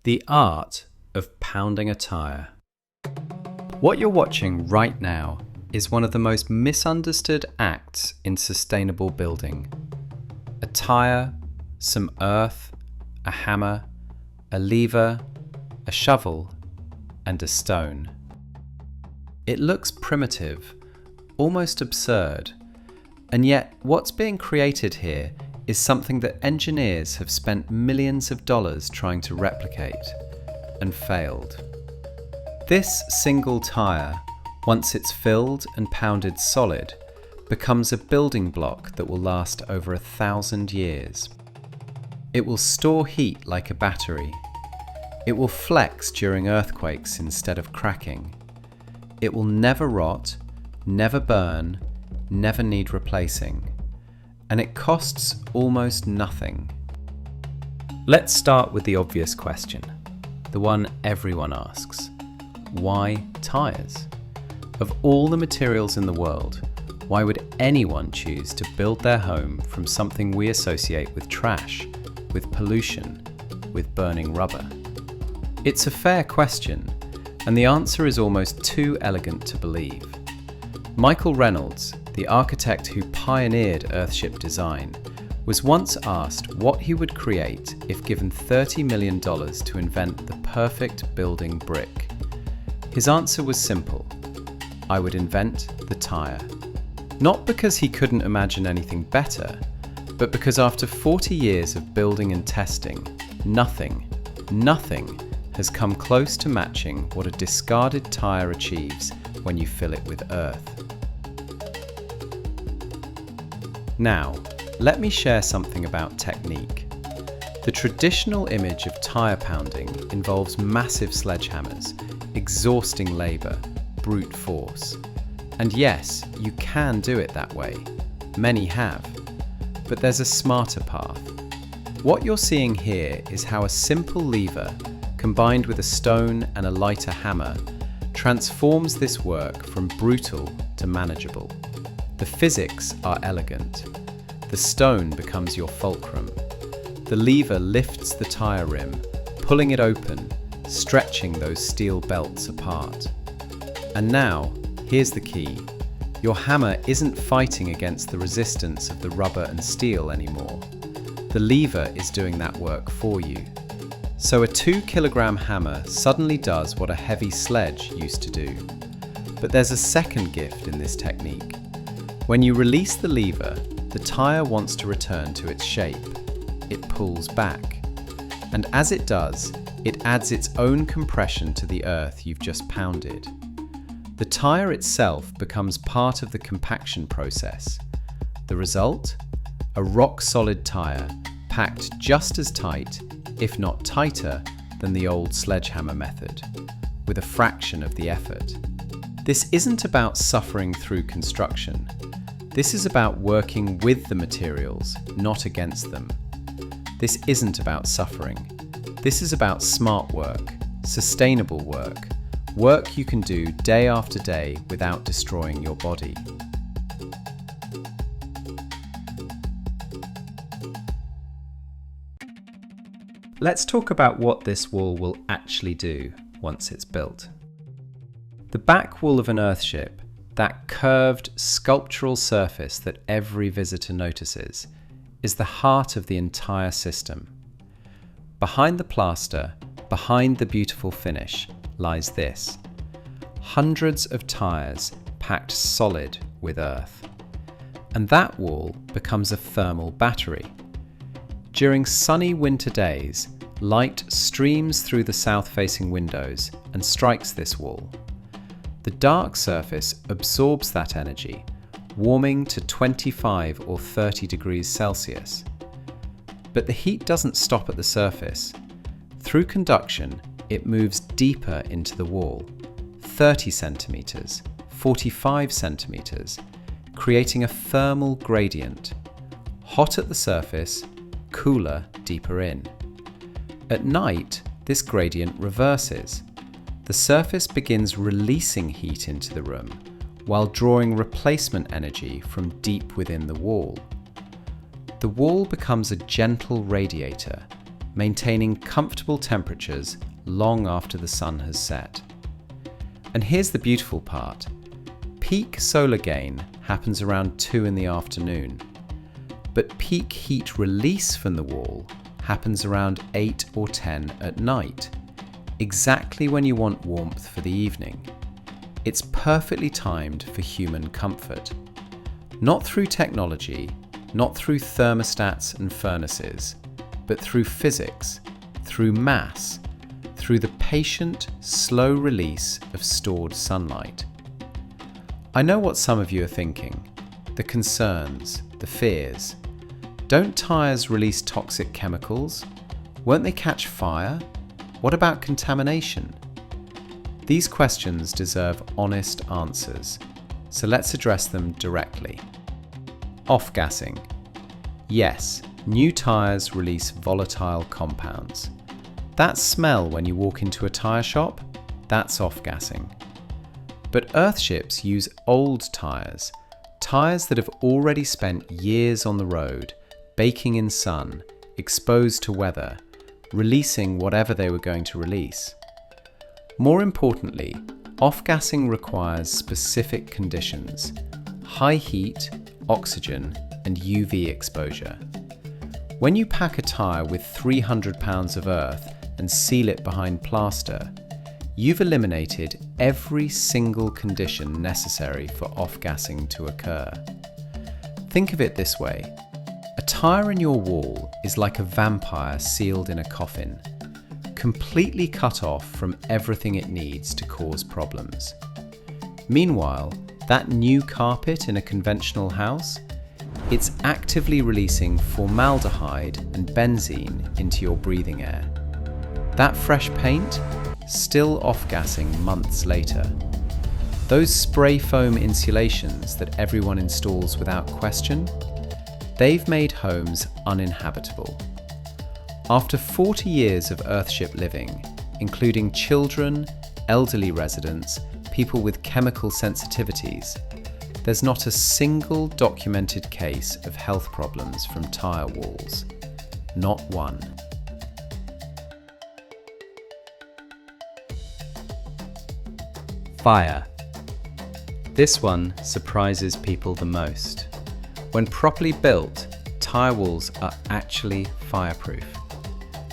The art of pounding a tyre. What you're watching right now is one of the most misunderstood acts in sustainable building. A tyre, some earth, a hammer, a lever, a shovel, and a stone. It looks primitive, almost absurd, and yet what's being created here is something that engineers have spent millions of dollars trying to replicate, and failed. This single tyre, once it's filled and pounded solid, becomes a building block that will last over 1,000 years. It will store heat like a battery. It will flex during earthquakes instead of cracking. It will never rot, never burn, never need replacing. And it costs almost nothing. Let's start with the obvious question, the one everyone asks. Why tyres? Of all the materials in the world, why would anyone choose to build their home from something we associate with trash, with pollution, with burning rubber? It's a fair question, and the answer is almost too elegant to believe. Michael Reynolds, the architect who pioneered Earthship design, was once asked what he would create if given $30 million to invent the perfect building brick. His answer was simple: I would invent the tyre. Not because he couldn't imagine anything better, but because after 40 years of building and testing, nothing has come close to matching what a discarded tyre achieves when you fill it with earth. Now, let me share something about technique. The traditional image of tyre pounding involves massive sledgehammers, exhausting labour, brute force. And yes, you can do it that way. Many have. But there's a smarter path. What you're seeing here is how a simple lever, combined with a stone and a lighter hammer, transforms this work from brutal to manageable. The physics are elegant. The stone becomes your fulcrum. The lever lifts the tyre rim, pulling it open, stretching those steel belts apart. And now, here's the key. Your hammer isn't fighting against the resistance of the rubber and steel anymore. The lever is doing that work for you. So a 2-kilogram hammer suddenly does what a heavy sledge used to do. But there's a second gift in this technique. When you release the lever, the tyre wants to return to its shape. It pulls back. And as it does, it adds its own compression to the earth you've just pounded. The tyre itself becomes part of the compaction process. The result? A rock-solid tyre, packed just as tight, if not tighter, than the old sledgehammer method, with a fraction of the effort. This isn't about suffering through construction. This is about working with the materials, not against them. This isn't about suffering. This is about smart work, sustainable work, work you can do day after day without destroying your body. Let's talk about what this wall will actually do once it's built. The back wall of an Earthship, that curved sculptural surface that every visitor notices, is the heart of the entire system. Behind the plaster, behind the beautiful finish, lies this: hundreds of tyres packed solid with earth. And that wall becomes a thermal battery. During sunny winter days, light streams through the south-facing windows and strikes this wall. The dark surface absorbs that energy, warming to 25 or 30 degrees Celsius. But the heat doesn't stop at the surface. Through conduction, it moves deeper into the wall, 30 centimeters, 45 centimeters, creating a thermal gradient. Hot at the surface, cooler deeper in. At night, this gradient reverses. The surface begins releasing heat into the room, while drawing replacement energy from deep within the wall. The wall becomes a gentle radiator, maintaining comfortable temperatures long after the sun has set. And here's the beautiful part. Peak solar gain happens around 2 in the afternoon, but peak heat release from the wall happens around 8 or 10 at night, exactly when you want warmth for the evening. It's perfectly timed for human comfort. Not through technology, not through thermostats and furnaces, but through physics, through mass, through the patient, slow release of stored sunlight. I know what some of you are thinking, the concerns, the fears. Don't tyres release toxic chemicals? Won't they catch fire? What about contamination? These questions deserve honest answers, so let's address them directly. Off-gassing. Yes, new tyres release volatile compounds. That smell when you walk into a tyre shop, that's off-gassing. But Earthships use old tyres, tyres that have already spent years on the road, baking in sun, exposed to weather, releasing whatever they were going to release. More importantly, off-gassing requires specific conditions: high heat, oxygen, and UV exposure. When you pack a tyre with 300 pounds of earth and seal it behind plaster, you've eliminated every single condition necessary for off-gassing to occur. Think of it this way. A tyre in your wall is like a vampire sealed in a coffin, completely cut off from everything it needs to cause problems. Meanwhile, that new carpet in a conventional house, it's actively releasing formaldehyde and benzene into your breathing air. That fresh paint, still off-gassing months later. Those spray foam insulations that everyone installs without question, they've made homes uninhabitable. After 40 years of Earthship living, including children, elderly residents, people with chemical sensitivities, there's not a single documented case of health problems from tyre walls. Not one. Fire. This one surprises people the most. When properly built, tyre walls are actually fireproof.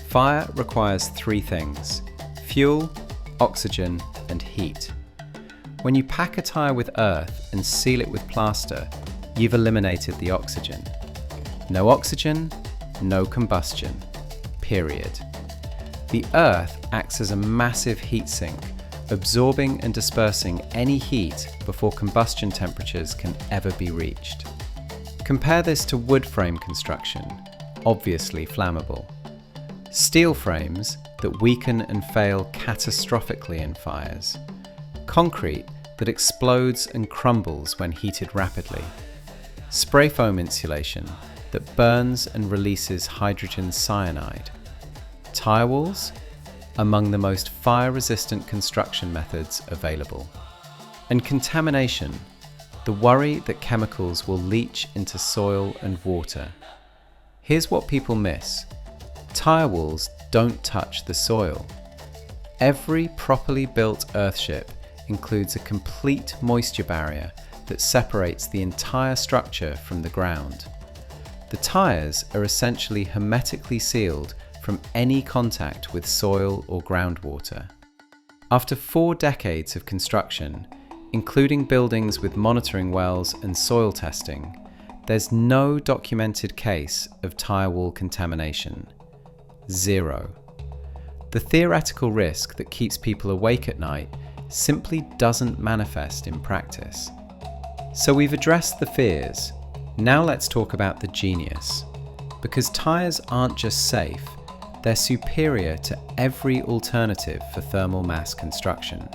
Fire requires 3 things: fuel, oxygen, and heat. When you pack a tyre with earth and seal it with plaster, you've eliminated the oxygen. No oxygen, no combustion. Period. The earth acts as a massive heat sink, absorbing and dispersing any heat before combustion temperatures can ever be reached. Compare this to wood frame construction, obviously flammable. Steel frames that weaken and fail catastrophically in fires. Concrete that explodes and crumbles when heated rapidly. Spray foam insulation that burns and releases hydrogen cyanide. Tyre walls, among the most fire-resistant construction methods available. And contamination, the worry that chemicals will leach into soil and water. Here's what people miss. Tyre walls don't touch the soil. Every properly built Earthship includes a complete moisture barrier that separates the entire structure from the ground. The tyres are essentially hermetically sealed from any contact with soil or groundwater. After 4 decades of construction, including buildings with monitoring wells and soil testing, there's no documented case of tyre wall contamination. 0. The theoretical risk that keeps people awake at night simply doesn't manifest in practice. So we've addressed the fears. Now let's talk about the genius. Because tyres aren't just safe, they're superior to every alternative for thermal mass construction.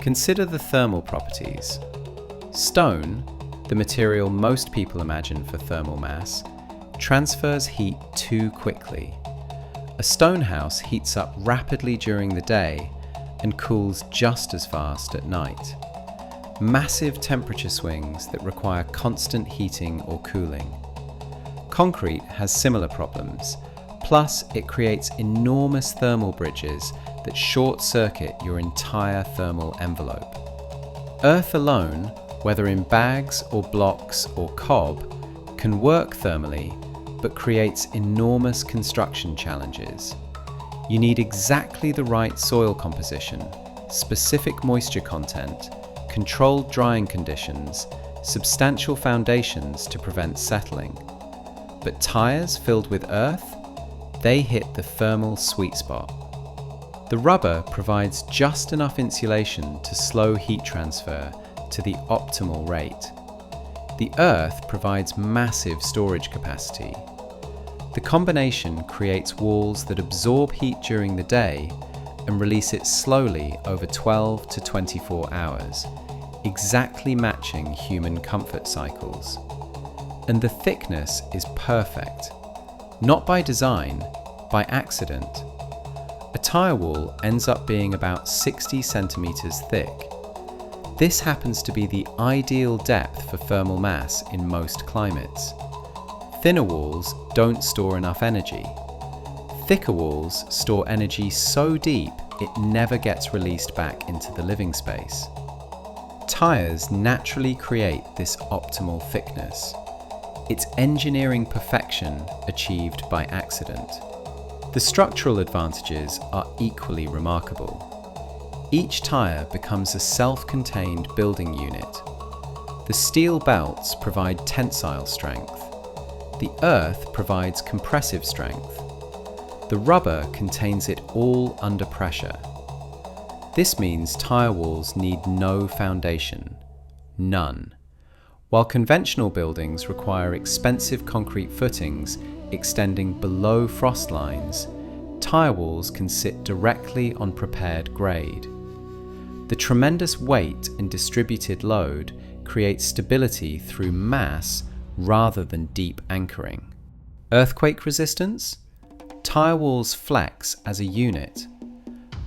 Consider the thermal properties. Stone, the material most people imagine for thermal mass, transfers heat too quickly. A stone house heats up rapidly during the day and cools just as fast at night. Massive temperature swings that require constant heating or cooling. Concrete has similar problems, Plus, it creates enormous thermal bridges that short-circuit your entire thermal envelope. Earth alone, whether in bags or blocks or cob, can work thermally, but creates enormous construction challenges. You need exactly the right soil composition, specific moisture content, controlled drying conditions, substantial foundations to prevent settling. But tyres filled with earth? They hit the thermal sweet spot. The rubber provides just enough insulation to slow heat transfer to the optimal rate. The earth provides massive storage capacity. The combination creates walls that absorb heat during the day and release it slowly over 12 to 24 hours, exactly matching human comfort cycles. And the thickness is perfect. Not by design, by accident. A tyre wall ends up being about 60 centimetres thick. This happens to be the ideal depth for thermal mass in most climates. Thinner walls don't store enough energy. Thicker walls store energy so deep it never gets released back into the living space. Tyres naturally create this optimal thickness. It's engineering perfection achieved by accident. The structural advantages are equally remarkable. Each tyre becomes a self-contained building unit. The steel belts provide tensile strength. The earth provides compressive strength. The rubber contains it all under pressure. This means tyre walls need no foundation. None. While conventional buildings require expensive concrete footings extending below frost lines, tyre walls can sit directly on prepared grade. The tremendous weight and distributed load creates stability through mass rather than deep anchoring. Earthquake resistance? Tyre walls flex as a unit.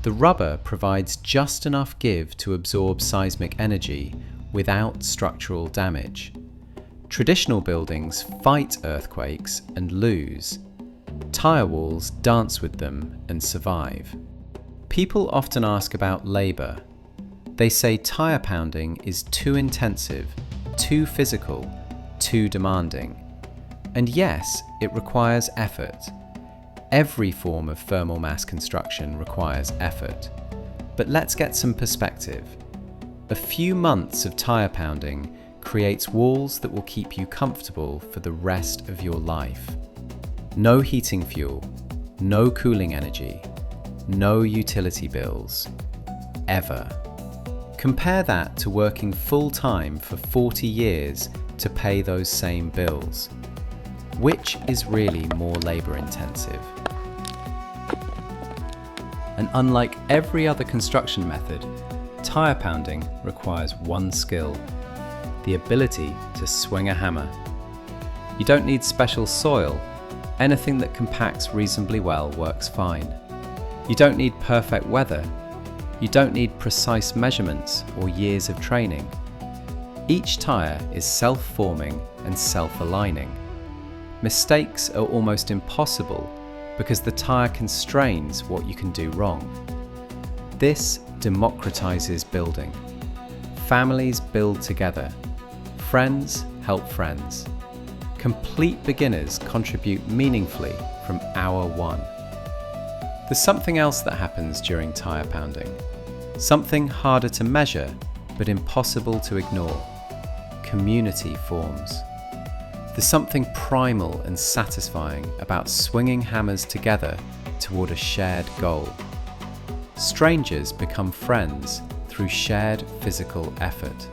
The rubber provides just enough give to absorb seismic energy without structural damage. Traditional buildings fight earthquakes and lose. Tyre walls dance with them and survive. People often ask about labour. They say tyre pounding is too intensive, too physical, too demanding. And yes, it requires effort. Every form of thermal mass construction requires effort. But let's get some perspective. A few months of tyre pounding creates walls that will keep you comfortable for the rest of your life. No heating fuel, no cooling energy, no utility bills. Ever. Compare that to working full-time for 40 years to pay those same bills. Which is really more labour-intensive? And unlike every other construction method, tyre pounding requires one skill: the ability to swing a hammer. You don't need special soil. Anything that compacts reasonably well works fine. You don't need perfect weather. You don't need precise measurements or years of training. Each tyre is self-forming and self-aligning. Mistakes are almost impossible because the tyre constrains what you can do wrong. This democratizes building. Families build together. Friends help friends. Complete beginners contribute meaningfully from hour one. There's something else that happens during tyre pounding. Something harder to measure, but impossible to ignore. Community forms. There's something primal and satisfying about swinging hammers together toward a shared goal. Strangers become friends through shared physical effort.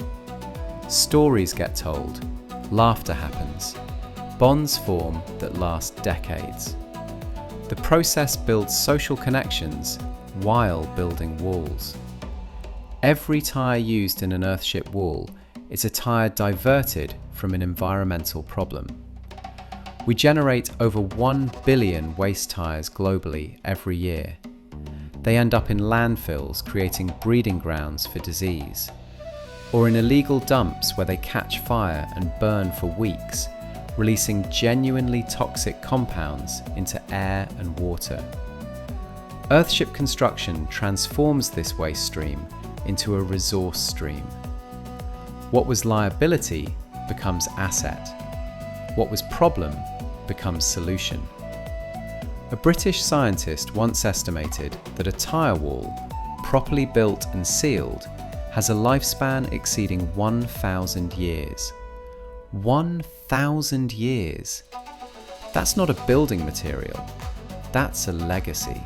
Stories get told, laughter happens, bonds form that last decades. The process builds social connections while building walls. Every tyre used in an Earthship wall is a tyre diverted from an environmental problem. We generate over 1 billion waste tyres globally every year. They end up in landfills, creating breeding grounds for disease, or in illegal dumps where they catch fire and burn for weeks, releasing genuinely toxic compounds into air and water. Earthship construction transforms this waste stream into a resource stream. What was liability becomes asset. What was problem becomes solution. A British scientist once estimated that a tyre wall, properly built and sealed, has a lifespan exceeding 1,000 years. 1,000 years! That's not a building material, that's a legacy.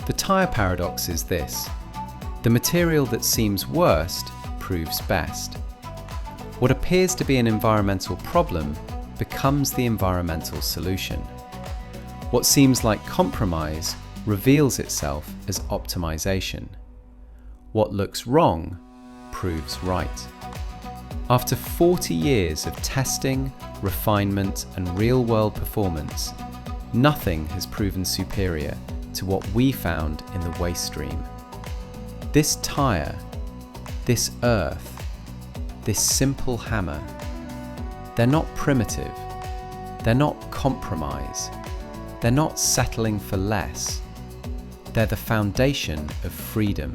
The tyre paradox is this: the material that seems worst proves best. What appears to be an environmental problem becomes the environmental solution. What seems like compromise reveals itself as optimization. What looks wrong proves right. After 40 years of testing, refinement, and real-world performance, nothing has proven superior to what we found in the waste stream. This tyre, this earth, this simple hammer, they're not primitive, they're not compromise, they're not settling for less. They're the foundation of freedom.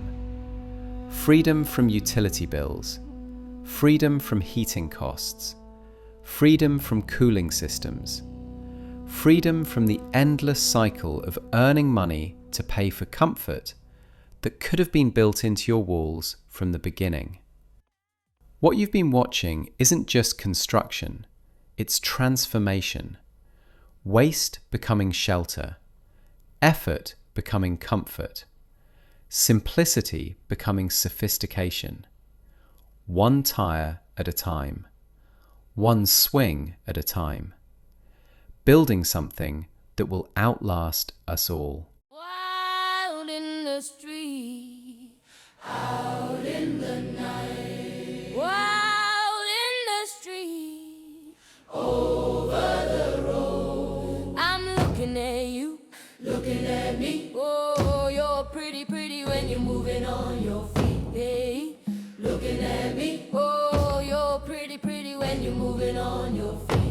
Freedom from utility bills, freedom from heating costs, freedom from cooling systems, freedom from the endless cycle of earning money to pay for comfort that could have been built into your walls from the beginning. What you've been watching isn't just construction, it's transformation. Waste becoming shelter, effort becoming comfort, simplicity becoming sophistication. One tyre at a time, one swing at a time, building something that will outlast us all. Wild in the street, out in the night, wild in the street, over the road. I'm looking at you, looking at me. Oh, you're pretty, pretty when you're moving on your feet. Hey, looking at me. Oh, you're pretty, pretty when you're moving on your feet.